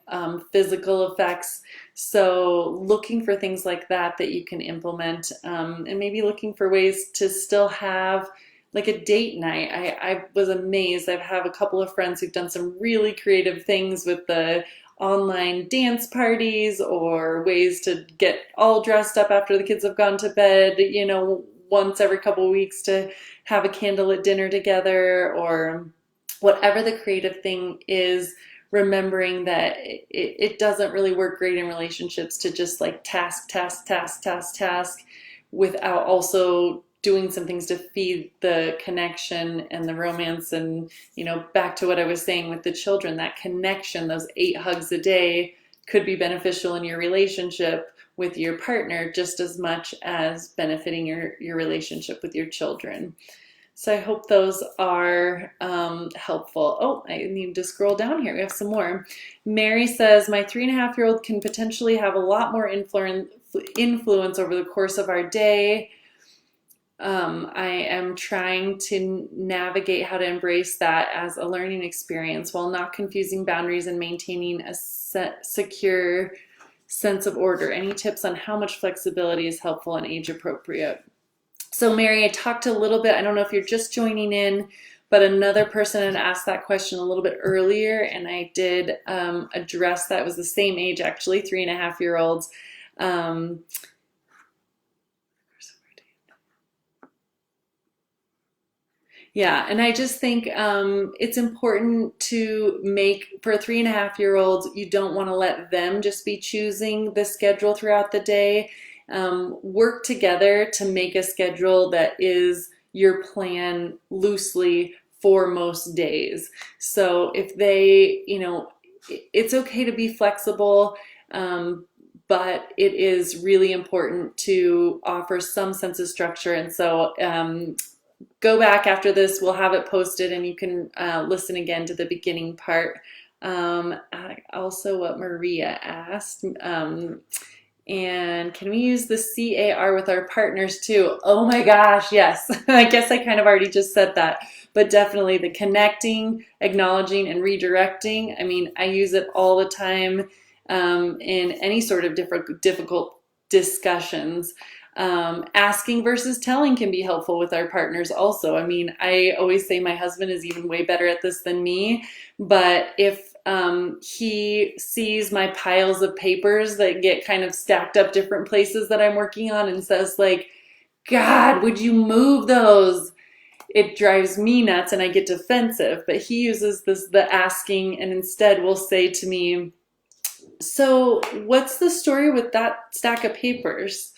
physical effects. So looking for things like that you can implement, and maybe looking for ways to still have like a date night. I was amazed. I have a couple of friends who've done some really creative things with the online dance parties, or ways to get all dressed up after the kids have gone to bed, once every couple of weeks, to have a candlelit dinner together, or whatever the creative thing is, remembering that it doesn't really work great in relationships to just like task without also doing some things to feed the connection and the romance. And back to what I was saying with the children, that connection, those 8 hugs a day, could be beneficial in your relationship with your partner just as much as benefiting your relationship with your children. So I hope those are helpful. Oh, I need to scroll down here. We have some more. Mary says, my 3.5-year-old can potentially have a lot more influence over the course of our day. I am trying to navigate how to embrace that as a learning experience while not confusing boundaries and maintaining a secure sense of order. Any tips on how much flexibility is helpful and age appropriate? So Mary, I talked a little bit, I don't know if you're just joining in, but another person had asked that question a little bit earlier, and I did address that. It was the same age, actually, 3.5-year-olds. Yeah, and I just think it's important to make, for a 3.5-year-old, you don't want to let them just be choosing the schedule throughout the day. Work together to make a schedule that is your plan loosely for most days. So if they, it's okay to be flexible, but it is really important to offer some sense of structure. And so go back after this, we'll have it posted, and you can listen again to the beginning part. Also what Maria asked, and can we use the CAR with our partners too? Oh my gosh, yes. I guess I kind of already just said that, but definitely the connecting, acknowledging, and redirecting. I mean, I use it all the time in any sort of difficult discussions. Asking versus telling can be helpful with our partners also. I mean, I always say my husband is even way better at this than me, but if he sees my piles of papers that get kind of stacked up different places that I'm working on and says like, God, would you move those? It drives me nuts and I get defensive. But he uses the asking, and instead will say to me, so what's the story with that stack of papers?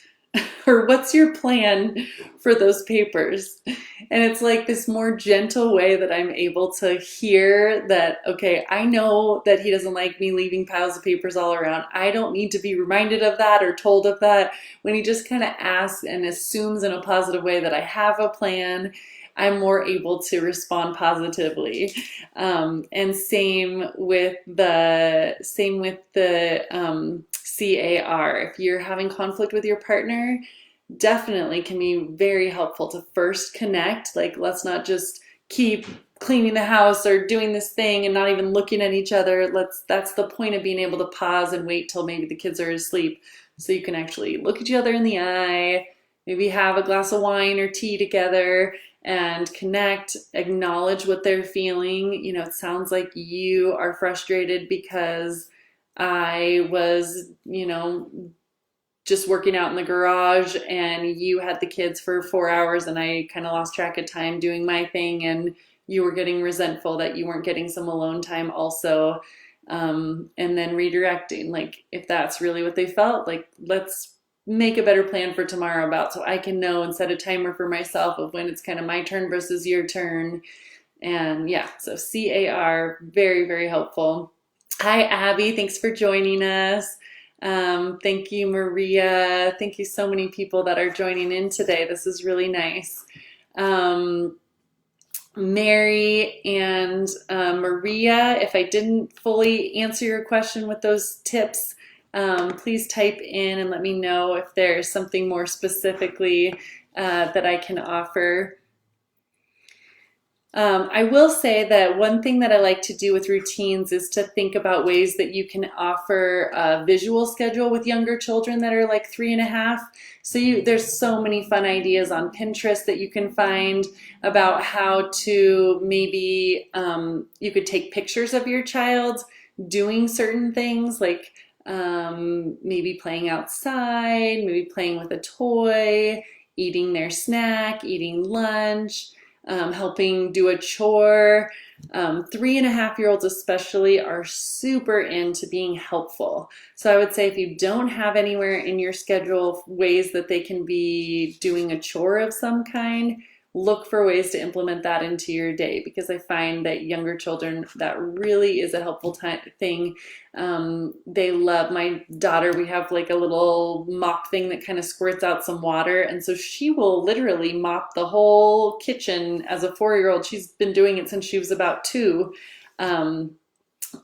Or what's your plan for those papers? And it's like this more gentle way that I'm able to hear that, okay, I know that he doesn't like me leaving piles of papers all around. I don't need to be reminded of that or told of that. When he just kind of asks and assumes in a positive way that I have a plan, I'm more able to respond positively. And same with the CAR. If you're having conflict with your partner, definitely can be very helpful to first connect. Like, let's not just keep cleaning the house or doing this thing and not even looking at each other. That's the point of being able to pause and wait till maybe the kids are asleep so you can actually look each other in the eye, maybe have a glass of wine or tea together and connect, acknowledge what they're feeling. It sounds like you are frustrated because I was, just working out in the garage and you had the kids for 4 hours and I kind of lost track of time doing my thing, and you were getting resentful that you weren't getting some alone time also. And then redirecting, like, if that's really what they felt, like, let's make a better plan for tomorrow about so I can know and set a timer for myself of when it's kind of my turn versus your turn. And yeah, so CAR, very, very helpful. Hi, Abby. Thanks for joining us. Thank you, Maria. Thank you, so many people that are joining in today. This is really nice. Mary and Maria, if I didn't fully answer your question with those tips, please type in and let me know if there's something more specifically that I can offer. I will say that one thing that I like to do with routines is to think about ways that you can offer a visual schedule with younger children that are like 3.5. So there's so many fun ideas on Pinterest that you can find about how to maybe you could take pictures of your child doing certain things, like maybe playing outside, maybe playing with a toy, eating their snack, eating lunch, helping do a chore. 3.5-year-olds especially are super into being helpful. So I would say if you don't have anywhere in your schedule ways that they can be doing a chore of some kind, look for ways to implement that into your day, because I find that younger children, that really is a helpful thing. They love, my daughter, we have like a little mop thing that kind of squirts out some water, and so she will literally mop the whole kitchen as a 4-year-old. She's been doing it since she was about 2.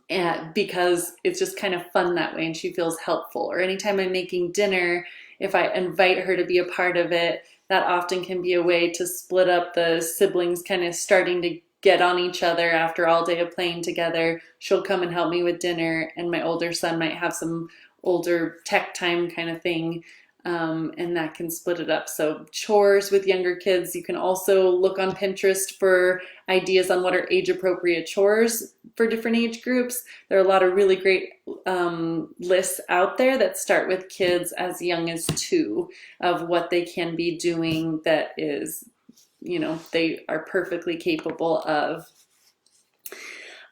And because it's just kind of fun that way and she feels helpful. Or anytime I'm making dinner, if I invite her to be a part of it, that often can be a way to split up the siblings kind of starting to get on each other after all day of playing together. She'll come and help me with dinner, and my older son might have some older tech time kind of thing, and that can split it up. So chores with younger kids. You can also look on Pinterest for ideas on what are age-appropriate chores for different age groups. There are a lot of really great lists out there that start with kids as young as 2 of what they can be doing that is, they are perfectly capable of.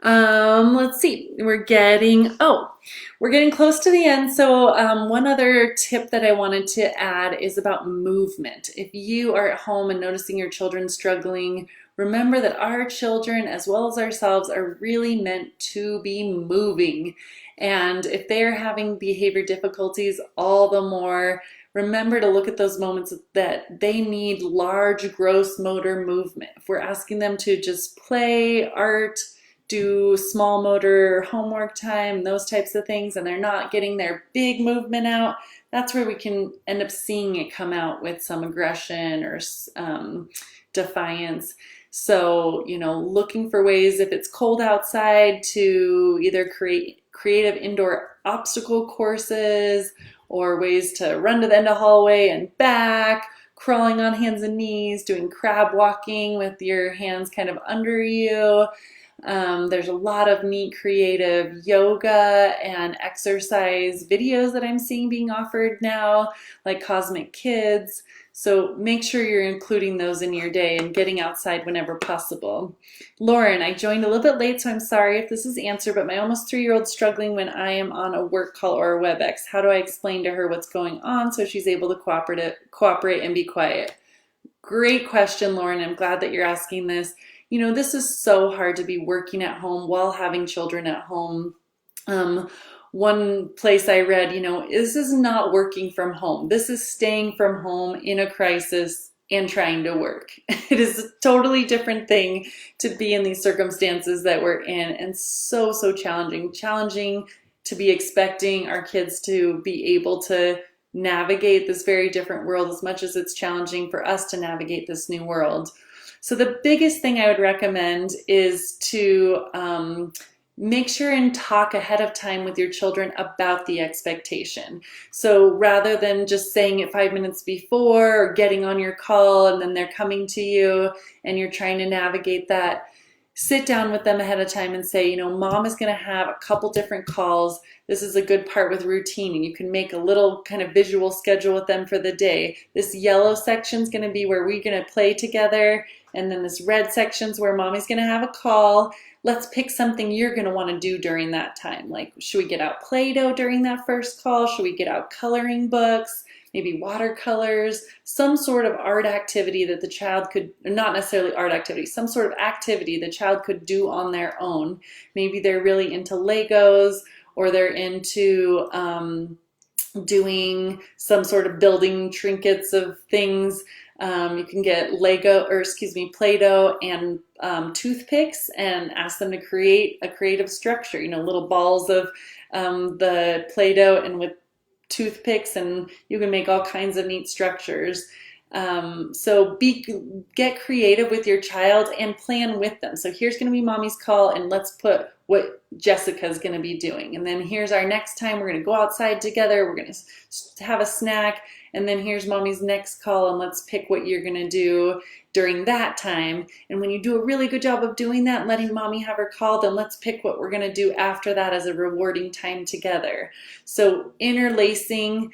Let's see, we're getting close to the end. So one other tip that I wanted to add is about movement. If you are at home and noticing your children struggling, remember that our children, as well as ourselves, are really meant to be moving. And if they're having behavior difficulties, all the more, remember to look at those moments that they need large, gross motor movement. If we're asking them to just play, art, do small motor homework time, those types of things, and they're not getting their big movement out, that's where we can end up seeing it come out with some aggression or defiance. So, looking for ways, if it's cold outside, to either create creative indoor obstacle courses or ways to run to the end of the hallway and back, crawling on hands and knees, doing crab walking with your hands kind of under you. There's a lot of neat creative yoga and exercise videos that I'm seeing being offered now, like Cosmic Kids. So make sure you're including those in your day and getting outside whenever possible. Lauren, I joined a little bit late, so I'm sorry if this is answered, but my almost 3-year-old struggling when I am on a work call or a WebEx. How do I explain to her what's going on so she's able to cooperate and be quiet? Great question, Lauren. I'm glad that you're asking this. This is so hard to be working at home while having children at home. One place I read, this is not working from home. This is staying from home in a crisis and trying to work. It is a totally different thing to be in these circumstances that we're in, and so, so challenging. Challenging to be expecting our kids to be able to navigate this very different world as much as it's challenging for us to navigate this new world. So the biggest thing I would recommend is to make sure and talk ahead of time with your children about the expectation. So rather than just saying it 5 minutes before or getting on your call and then they're coming to you and you're trying to navigate that, sit down with them ahead of time and say, mom is going to have a couple different calls. This is a good part with routine, and you can make a little kind of visual schedule with them for the day. This yellow section is going to be where we're going to play together, and then this red section is where mommy's going to have a call. Let's pick something you're going to want to do during that time. Like, should we get out Play-Doh during that first call? Should we get out coloring books? Maybe watercolors, some sort of art activity that the child could, not necessarily art activity, some sort of activity the child could do on their own. Maybe they're really into Legos, or they're into doing some sort of building trinkets of things. You can get Play-Doh and toothpicks and ask them to create a creative structure, little balls of the Play-Doh and with toothpicks, and you can make all kinds of neat structures. So get creative with your child and plan with them. So here's going to be mommy's call, and let's put what Jessica's going to be doing. And then here's our next time. We're going to go outside together. We're going to have a snack. And then here's mommy's next call, and let's pick what you're going to do during that time. And when you do a really good job of doing that and letting mommy have her call, then let's pick what we're going to do after that as a rewarding time together. So interlacing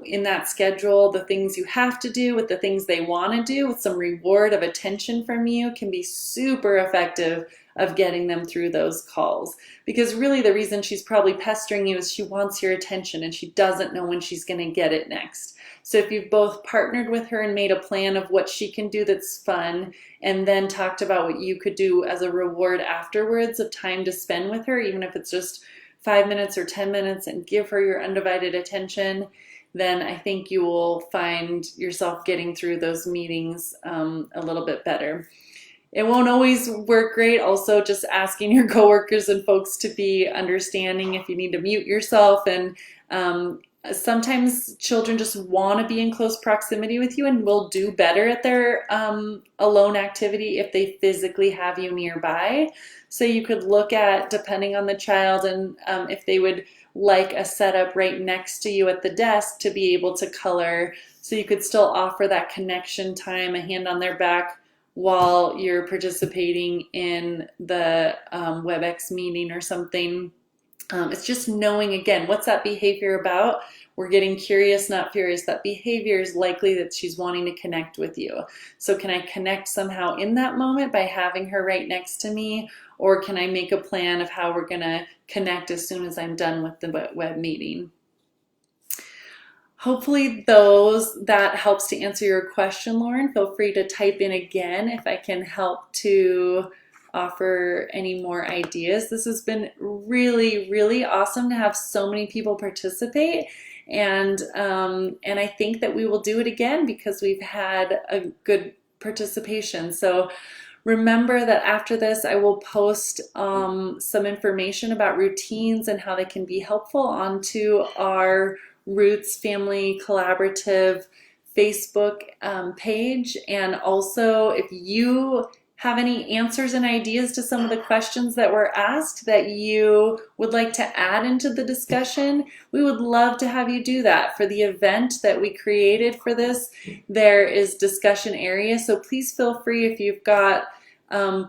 in that schedule the things you have to do with the things they want to do with some reward of attention from you can be super effective of getting them through those calls. Because really the reason she's probably pestering you is she wants your attention and she doesn't know when she's going to get it next. So if you've both partnered with her and made a plan of what she can do that's fun, and then talked about what you could do as a reward afterwards of time to spend with her, even if it's just 5 minutes or 10 minutes, and give her your undivided attention, then I think you will find yourself getting through those meetings a little bit better. It won't always work great. Also, just asking your coworkers and folks to be understanding if you need to mute yourself. And sometimes children just want to be in close proximity with you and will do better at their alone activity if they physically have you nearby. So you could look at, depending on the child, and if they would like a setup right next to you at the desk to be able to color. So you could still offer that connection time, a hand on their back, while you're participating in the WebEx meeting or something. It's just knowing, again, what's that behavior about? We're getting curious, not furious. That behavior is likely that she's wanting to connect with you. So can I connect somehow in that moment by having her right next to me? Or can I make a plan of how we're going to connect as soon as I'm done with the web meeting? Hopefully that helps to answer your question, Lauren. Feel free to type in again if I can help to offer any more ideas. This has been really, really awesome to have so many people participate, and I think that we will do it again because we've had a good participation. So remember that after this, I will post some information about routines and how they can be helpful onto our Roots Family Collaborative Facebook page. And also, if you have any answers and ideas to some of the questions that were asked that you would like to add into the discussion, we would love to have you do that. For the event that we created for this, there is discussion area, so please feel free if you've got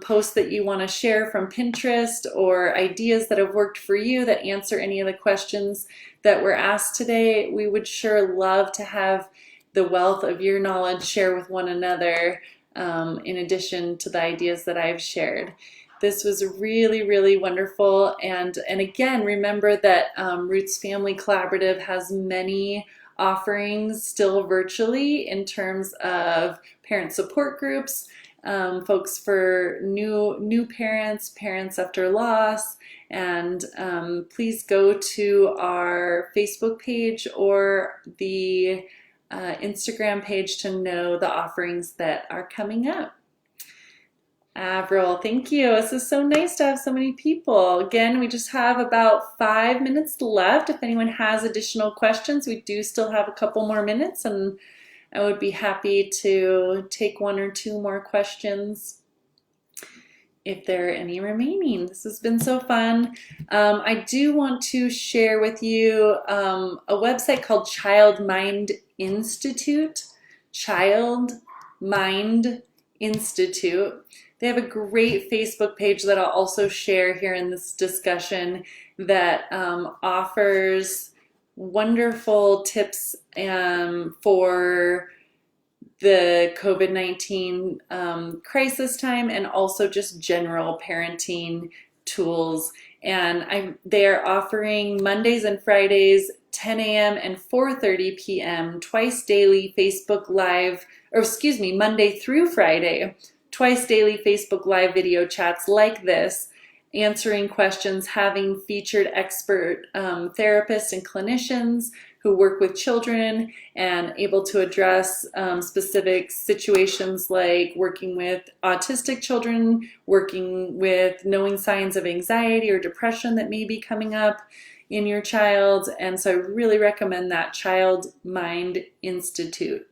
posts that you want to share from Pinterest or ideas that have worked for you that answer any of the questions that were asked today. We would sure love to have the wealth of your knowledge share with one another, in addition to the ideas that I've shared. This was really, really wonderful. And again, remember that Roots Family Collaborative has many offerings still virtually in terms of parent support groups, folks for new parents, parents after loss, and please go to our Facebook page or the Instagram page to know the offerings that are coming up. Avril, thank you. This is so nice to have so many people. Again, we just have about 5 minutes left. If anyone has additional questions, we do still have a couple more minutes, and I would be happy to take one or two more questions if there are any remaining. This has been so fun. I do want to share with you a website called Child Mind Institute. Child Mind Institute. They have a great Facebook page that I'll also share here in this discussion that offers wonderful tips for the COVID-19 crisis time, and also just general parenting tools. And they're offering Mondays and Fridays, 10 a.m. and 4:30 p.m. twice daily Facebook Live, or excuse me, Monday through Friday, twice daily Facebook Live video chats like this, answering questions, having featured expert therapists and clinicians who work with children and able to address specific situations like working with autistic children, working with knowing signs of anxiety or depression that may be coming up in your child. And so I really recommend that, Child Mind Institute.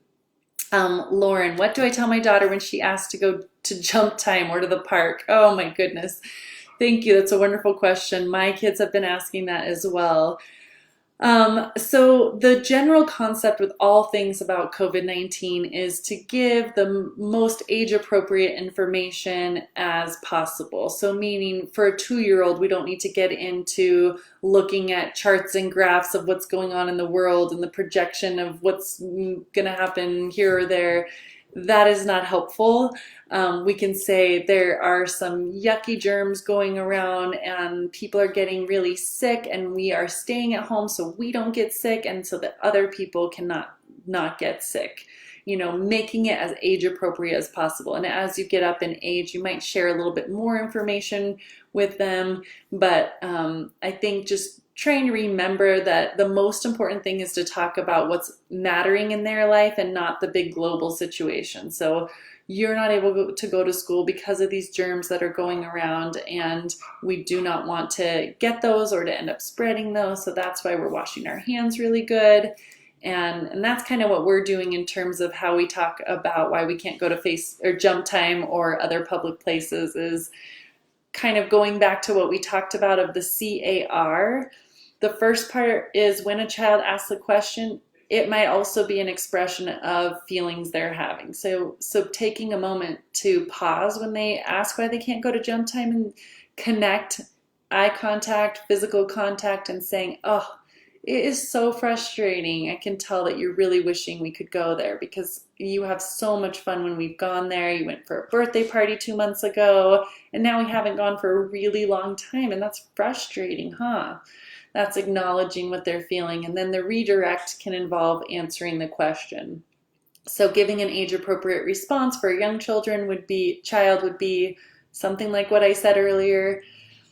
Lauren, what do I tell my daughter when she asks to go to jump time or to the park? Oh my goodness. Thank you. That's a wonderful question. My kids have been asking that as well. So the general concept with all things about COVID-19 is to give the most age-appropriate information as possible. So meaning for a 2-year-old, we don't need to get into looking at charts and graphs of what's going on in the world and the projection of what's going to happen here or there. That is not helpful. We can say there are some yucky germs going around and people are getting really sick, and we are staying at home so we don't get sick and so that other people cannot not get sick. You know, making it as age appropriate as possible. And as you get up in age, you might share a little bit more information with them. But I think just trying to remember that the most important thing is to talk about what's mattering in their life and not the big global situation. So you're not able to go to school because of these germs that are going around, and we do not want to get those or to end up spreading those. So that's why we're washing our hands really good. And that's kind of what we're doing in terms of how we talk about why we can't go to face or jump time or other public places, is kind of going back to what we talked about of the CAR. The first part is when a child asks a question, it might also be an expression of feelings they're having. So taking a moment to pause when they ask why they can't go to jump time and connect, eye contact, physical contact, and saying, oh, it is so frustrating. I can tell that you're really wishing we could go there because you have so much fun when we've gone there. You went for a birthday party 2 months ago, and now we haven't gone for a really long time, and that's frustrating, huh? That's acknowledging what they're feeling. And then the redirect can involve answering the question. So giving an age-appropriate response for young children would be something like what I said earlier.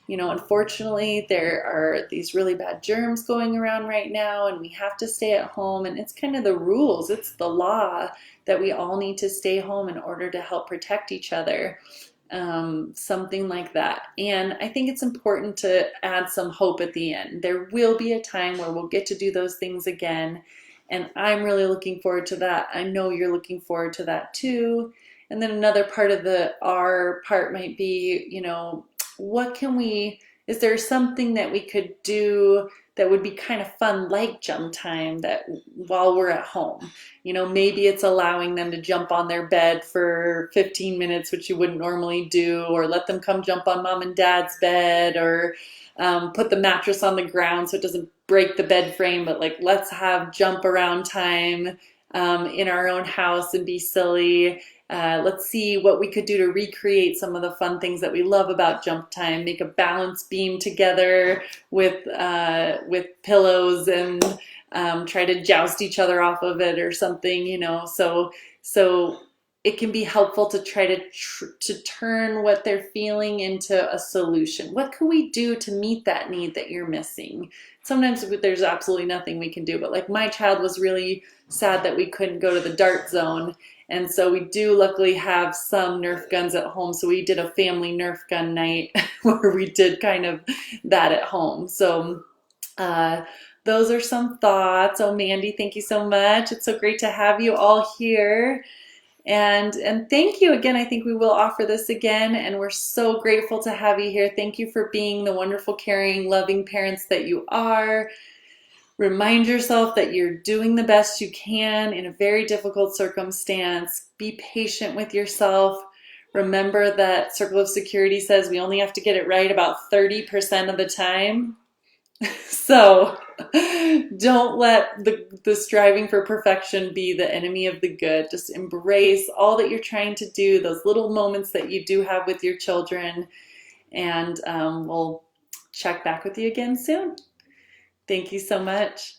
You know, unfortunately, there are these really bad germs going around right now, and we have to stay at home. And it's kind of the rules. It's the law that we all need to stay home in order to help protect each other. Something like that. And I think it's important to add some hope at the end. There will be a time where we'll get to do those things again. And I'm really looking forward to that. I know you're looking forward to that too. And then another part of the R part might be, you know, is there something that we could do that would be kind of fun, like jump time, that while we're at home? You know, maybe it's allowing them to jump on their bed for 15 minutes, which you wouldn't normally do, or let them come jump on mom and dad's bed, or put the mattress on the ground so it doesn't break the bed frame, but like, let's have jump around time in our own house and be silly. Let's see what we could do to recreate some of the fun things that we love about jump time. Make a balance beam together with pillows and try to joust each other off of it or something, you know. So it can be helpful to try to turn what they're feeling into a solution. What can we do to meet that need that you're missing? Sometimes there's absolutely nothing we can do, but like my child was really sad that we couldn't go to the dart zone. And so we do luckily have some Nerf guns at home. So we did a family Nerf gun night where we did kind of that at home. So those are some thoughts. Oh, Mandy, thank you so much. It's so great to have you all here. And thank you again. I think we will offer this again, and we're so grateful to have you here. Thank you for being the wonderful, caring, loving parents that you are. Remind yourself that you're doing the best you can in a very difficult circumstance. Be patient with yourself. Remember that Circle of Security says we only have to get it right about 30% of the time. So don't let the striving for perfection be the enemy of the good. Just embrace all that you're trying to do, those little moments that you do have with your children, and we'll check back with you again soon. Thank you so much.